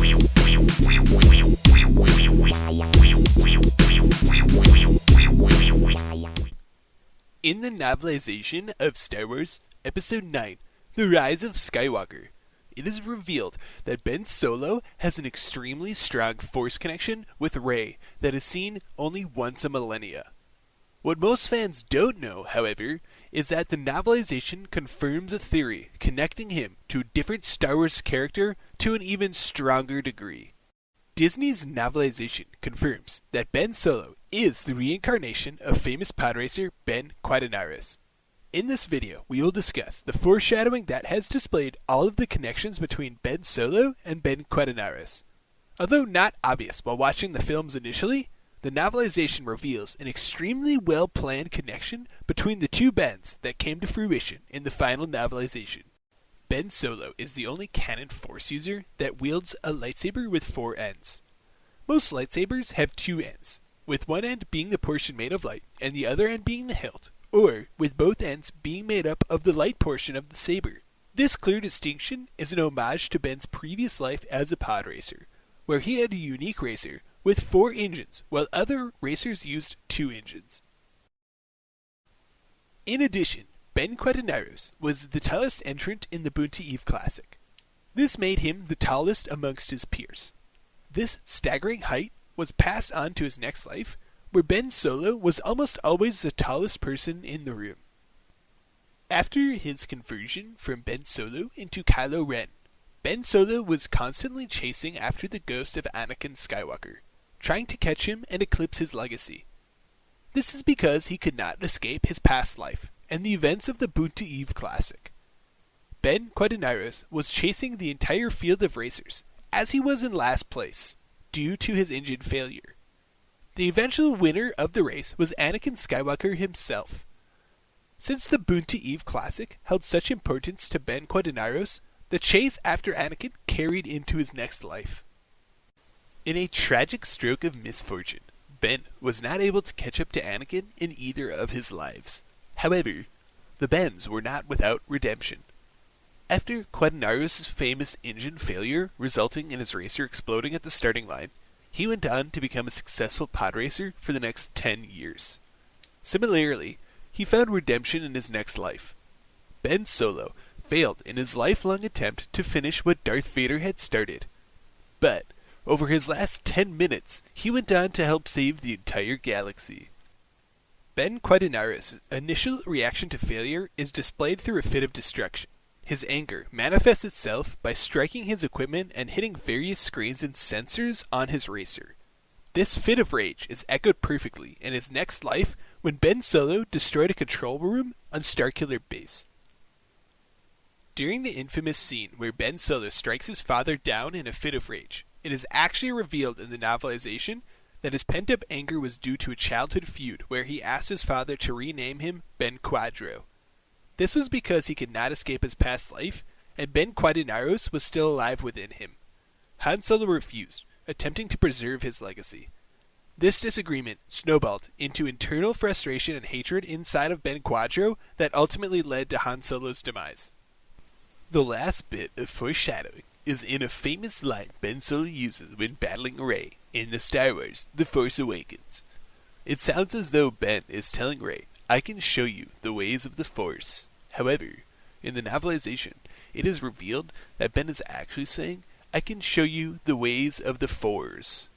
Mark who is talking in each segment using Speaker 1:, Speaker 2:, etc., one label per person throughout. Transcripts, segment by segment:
Speaker 1: In the novelization of Star Wars Episode 9, The Rise of Skywalker, it is revealed that Ben Solo has an extremely strong Force connection with Rey that is seen only once a millennia. What most fans don't know, however, is that the novelization confirms a theory connecting him to a different Star Wars character to an even stronger degree. Disney's novelization confirms that Ben Solo is the reincarnation of famous pod racer Ben Quaternaros. In this video, we will discuss the foreshadowing that has displayed all of the connections between Ben Solo and Ben Quaternaros. Although not obvious while watching the films initially, the novelization reveals an extremely well-planned connection between the two Bens that came to fruition in the final novelization. Ben Solo is the only canon Force user that wields a lightsaber with 4 ends. Most lightsabers have 2 ends, with one end being the portion made of light and the other end being the hilt, or with both ends being made up of the light portion of the saber. This clear distinction is an homage to Ben's previous life as a pod racer, where he had a unique racer with 4 engines, while other racers used 2 engines. In addition, Ben Quaternaros was the tallest entrant in the Boonta Eve Classic. This made him the tallest amongst his peers. This staggering height was passed on to his next life, where Ben Solo was almost always the tallest person in the room. After his conversion from Ben Solo into Kylo Ren, Ben Solo was constantly chasing after the ghost of Anakin Skywalker, trying to catch him and eclipse his legacy. This is because he could not escape his past life and the events of the Boonta Eve Classic. Ben Quaternaros was chasing the entire field of racers, as he was in last place, due to his engine failure. The eventual winner of the race was Anakin Skywalker himself. Since the Boonta Eve Classic held such importance to Ben Quaternaros, the chase after Anakin carried into his next life. In a tragic stroke of misfortune, Ben was not able to catch up to Anakin in either of his lives. However, the Bens were not without redemption. After Quaternaros' famous engine failure resulting in his racer exploding at the starting line, he went on to become a successful pod racer for the next 10 years. Similarly, he found redemption in his next life. Ben Solo failed in his lifelong attempt to finish what Darth Vader had started. But, over his last 10 minutes, he went on to help save the entire galaxy. Ben Quaternaros' initial reaction to failure is displayed through a fit of destruction. His anger manifests itself by striking his equipment and hitting various screens and sensors on his racer. This fit of rage is echoed perfectly in his next life when Ben Solo destroyed a control room on Starkiller Base. During the infamous scene where Ben Solo strikes his father down in a fit of rage, it is actually revealed in the novelization that his pent-up anger was due to a childhood feud where he asked his father to rename him Ben Quadro. This was because he could not escape his past life, and Ben Quaternaros was still alive within him. Han Solo refused, attempting to preserve his legacy. This disagreement snowballed into internal frustration and hatred inside of Ben Quadro that ultimately led to Han Solo's demise. The last bit of foreshadowing is in a famous line Ben Solo uses when battling Rey in the Star Wars The Force Awakens. It sounds as though Ben is telling Rey, "I can show you the ways of the Force." However, in the novelization, it is revealed that Ben is actually saying, "I can show you the ways of the Force."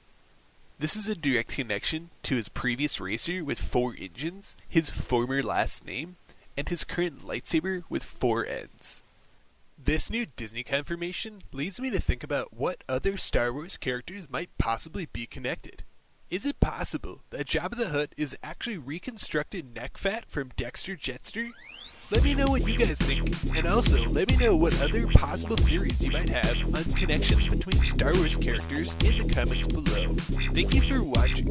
Speaker 1: This is a direct connection to his previous racer with 4 engines, his former last name, and his current lightsaber with 4 ends. This new Disney confirmation leads me to think about what other Star Wars characters might possibly be connected. Is it possible that Jabba the Hutt is actually reconstructed neck fat from Dexter Jettster? Let me know what you guys think, and also let me know what other possible theories you might have on connections between Star Wars characters in the comments below. Thank you for watching.